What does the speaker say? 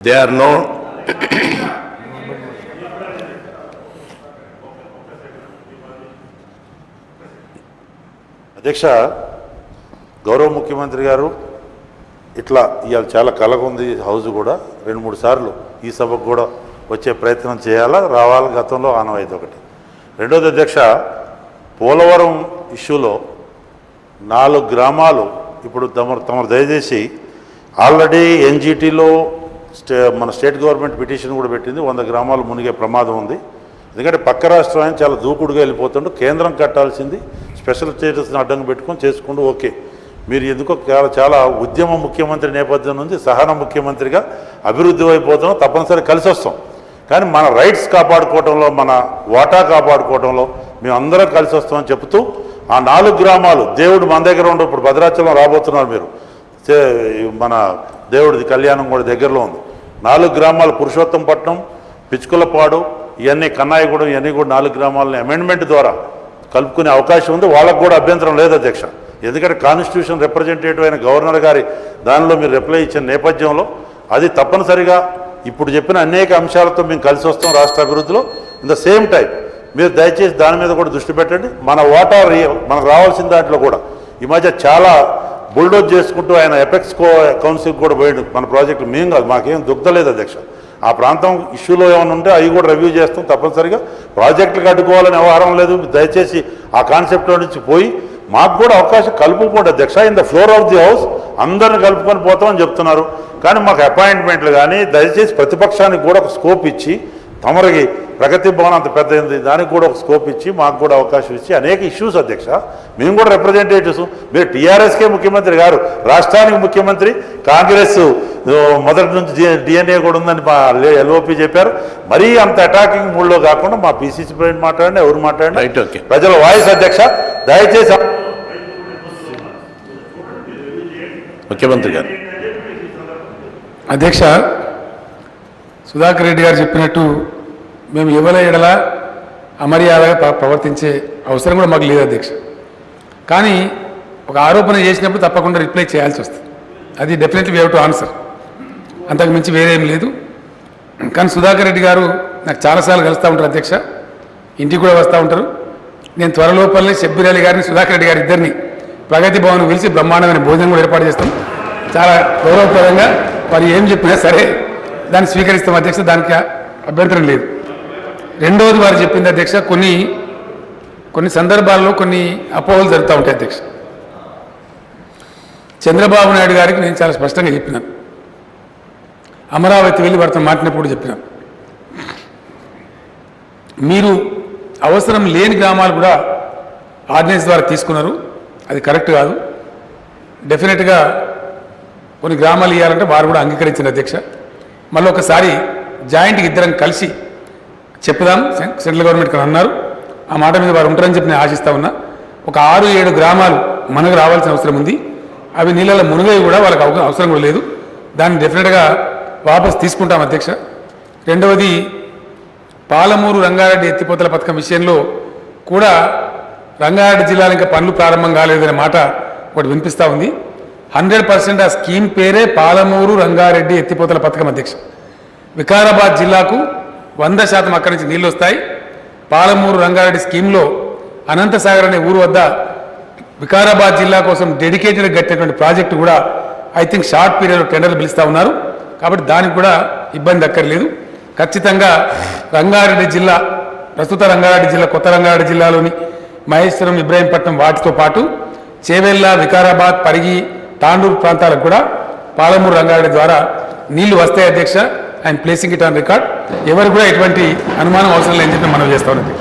They are no అధ్యక్ష గౌరవ ముఖ్యమంత్రి గారు ఇట్లా ఇవాళ చాలా కలగా ఉంది హౌస్ కూడా 2-3 సార్లు ఈ సభకు కూడా వచ్చే ప్రయత్నం చేయాలా రావాలి గతంలో ఆనవాయితీ ఒకటి. రెండోది అధ్యక్ష పోలవరం ఇష్యూలో 4 గ్రామాలు ఇప్పుడు తమరు దయచేసి ఆల్రెడీ ఎన్జిటిలో మన స్టేట్ గవర్నమెంట్ పిటిషన్ కూడా పెట్టింది 100 గ్రామాలు మునిగే ప్రమాదం ఉంది. ఎందుకంటే పక్క రాష్ట్రాన్ని చాలా దూకుడుగా వెళ్ళిపోతుంటూ కేంద్రం కట్టాల్సింది స్పెషల్ స్టేటస్ని అడ్డంగా పెట్టుకొని చేసుకుంటూ ఓకే మీరు ఎందుకో చాలా ఉద్యమ ముఖ్యమంత్రి నేపథ్యం నుంచి సహన ముఖ్యమంత్రిగా అభివృద్ధి అయిపోతున్నాం, తప్పనిసరి కలిసి వస్తాం. కానీ మన రైట్స్ కాపాడుకోవడంలో మన వాటా కాపాడుకోవడంలో మేము అందరం కలిసి వస్తామని చెప్తూ ఆ 4 గ్రామాలు దేవుడు మన దగ్గర ఉండే ఇప్పుడు భద్రాచలం రాబోతున్నారు మీరు, మన దేవుడిది కళ్యాణం కూడా దగ్గరలో ఉంది. 4 గ్రామాలు పురుషోత్తంపట్నం, పిచ్చుకులపాడు, ఇవన్నీ కన్నాయిగూడెం, ఇవన్నీ కూడా 4 గ్రామాలని అమెండ్మెంట్ ద్వారా కలుపుకునే అవకాశం ఉంది. వాళ్ళకు కూడా అభ్యంతరం లేదు అధ్యక్ష. ఎందుకంటే కాన్స్టిట్యూషన్ రిప్రజెంటేటివ్ అయిన గవర్నర్ గారి దానిలో మీరు రిప్లై ఇచ్చిన నేపథ్యంలో అది తప్పనిసరిగా ఇప్పుడు చెప్పిన అనేక అంశాలతో మేము కలిసి వస్తాం రాష్ట్ర అభివృద్ధిలో. ఇన్ ద సేమ్ టైం మీరు దయచేసి దాని మీద కూడా దృష్టి పెట్టండి. మన వాటా మనకు రావాల్సిన దాంట్లో కూడా ఈ మధ్య చాలా బుల్డోజ్ చేసుకుంటూ ఆయన ఎపెక్స్ కౌన్సిల్ కూడా పోయాడు. మన ప్రాజెక్టులు మేము కాదు, మాకేం దుగ్ధలేదు అధ్యక్ష. ఆ ప్రాంతం ఇష్యూలో ఏమైనా ఉంటే అవి కూడా రివ్యూ చేస్తాం తప్పనిసరిగా. ప్రాజెక్టులు కట్టుకోవాలని వ్యవహారం లేదు, దయచేసి ఆ కాన్సెప్ట్లో నుంచి పోయి మాకు కూడా అవకాశం కలుపుకోండి అధ్యక్ష. In the floor of the house అందరిని కలుపుకొని పోతామని చెప్తున్నారు. కానీ మాకు అపాయింట్మెంట్లు కానీ దయచేసి ప్రతిపక్షానికి కూడా ఒక స్కోప్ ఇచ్చి, తమరికి ప్రగతి భవన్ అంత పెద్ద దానికి కూడా ఒక స్కోప్ ఇచ్చి మాకు కూడా అవకాశం ఇచ్చి అనేక ఇష్యూస్ అధ్యక్ష మేము కూడా రిప్రజెంటేటివ్స్. మీరు టీఆర్ఎస్కే ముఖ్యమంత్రి గారు, రాష్ట్రానికి ముఖ్యమంత్రి, కాంగ్రెస్ మొదటి నుంచి డిఎన్ఏ కూడా ఉందని మా ఎల్ఓపి చెప్పారు. మరీ అంత అటాకింగ్ మూడ్లో కాకుండా మా పిసిసి ప్రెసిడెంట్ మాట్లాడండి, ఎవరు మాట్లాడండి, ప్రజల వాయిస్ అధ్యక్ష. దయచేసి ముఖ్యమంత్రి గారు. అధ్యక్ష, సుధాకర్ రెడ్డి గారు చెప్పినట్టు మేము ఎవరి ఎడల అమర్యాదగా ప్రవర్తించే అవసరం కూడా మాకు లేదు అధ్యక్ష. కానీ ఒక ఆరోపణ చేసినప్పుడు తప్పకుండా రిప్లై చేయాల్సి వస్తుంది. అది definitely we have to answer, అంతకు మించి వేరేం లేదు. కానీ సుధాకర్ రెడ్డి గారు నాకు చాలాసార్లు కలుస్తూ ఉంటారు అధ్యక్ష, ఇంటికి కూడా వస్తూ ఉంటారు. నేను త్వరలోపలనే షబ్బీర్ అలీ గారిని, సుధాకర్ రెడ్డి గారి ఇద్దరిని ప్రగతి భవన్ పిలిచి బ్రహ్మాండమైన భోజనం కూడా ఏర్పాటు చేస్తాం. చాలా గౌరవప్రదంగా వారు ఏం చెప్పినా సరే దాన్ని స్వీకరిస్తాం అధ్యక్ష, దానికి అభ్యంతరం లేదు. రెండవది వారు చెప్పింది అధ్యక్ష, కొన్ని సందర్భాల్లో కొన్ని అపోహలు జరుగుతూ ఉంటాయి అధ్యక్ష. చంద్రబాబు నాయుడు గారికి నేను చాలా స్పష్టంగా చెప్పినాను, అమరావతి వెళ్ళి వారితో మాట్లాడినప్పుడు చెప్పినాను, మీరు అవసరం లేని గ్రామాలు కూడా ఆర్డినెన్స్ ద్వారా తీసుకున్నారు, అది కరెక్ట్ కాదు. డెఫినెట్గా కొన్ని గ్రామాలు ఇవ్వాలంటే వారు కూడా అంగీకరించిన అధ్యక్ష. మళ్ళీ ఒకసారి జాయింట్కి ఇద్దరం కలిసి చెప్పుదాం సెంట్రల్ గవర్నమెంట్కి అన్నారు. ఆ మాట మీద వారు ఉంటారని చెప్పి నేను ఆశిస్తా ఉన్నా. ఒక 6-7 గ్రామాలు మనకు రావాల్సిన అవసరం ఉంది. అవి నీళ్ళలో మునిగేవి కూడా వాళ్ళకి అవసరం కూడా లేదు. దాన్ని డెఫినెట్గా వాపసు తీసుకుంటాం అధ్యక్ష. రెండవది పాలమూరు రంగారెడ్డి ఎత్తిపోతల పథకం విషయంలో కూడా రంగారెడ్డి జిల్లాలో ఇంకా పనులు ప్రారంభం కాలేదనే మాట ఒకటి వినిపిస్తూ ఉంది. 100% ఆ స్కీమ్ పేరే పాలమూరు రంగారెడ్డి ఎత్తిపోతల పథకం అధ్యక్ష. వికారాబాద్ జిల్లాకు 100% అక్కడి నుంచి నీళ్ళు వస్తాయి. పాలమూరు రంగారెడ్డి స్కీమ్లో అనంతసాగర్ అనే ఊరు వద్ద వికారాబాద్ జిల్లా కోసం డెడికేటెడ్ కట్టినటువంటి ప్రాజెక్టు కూడా ఐ థింక్ షార్ట్ పీరియడ్లో టెండర్లు పిలుస్తూ ఉన్నారు. కాబట్టి దానికి కూడా ఇబ్బంది అక్కర్లేదు. ఖచ్చితంగా రంగారెడ్డి జిల్లా, ప్రస్తుత రంగారెడ్డి జిల్లా, కొత్త రంగారెడ్డి జిల్లాలోని మహేశ్వరం, ఇబ్రాహీంపట్నం వాటితో పాటు చేవెళ్ళ, వికారాబాద్, పరిగి, తాండూరు ప్రాంతాలకు కూడా పాలమూరు రంగారెడ్డి ద్వారా నీళ్లు వస్తాయి అధ్యక్ష. I'm placing it on record. ఎవరు కూడా ఎటువంటి అనుమానం అవసరం లేని చెప్పి మనం చేస్తా ఉన్నది.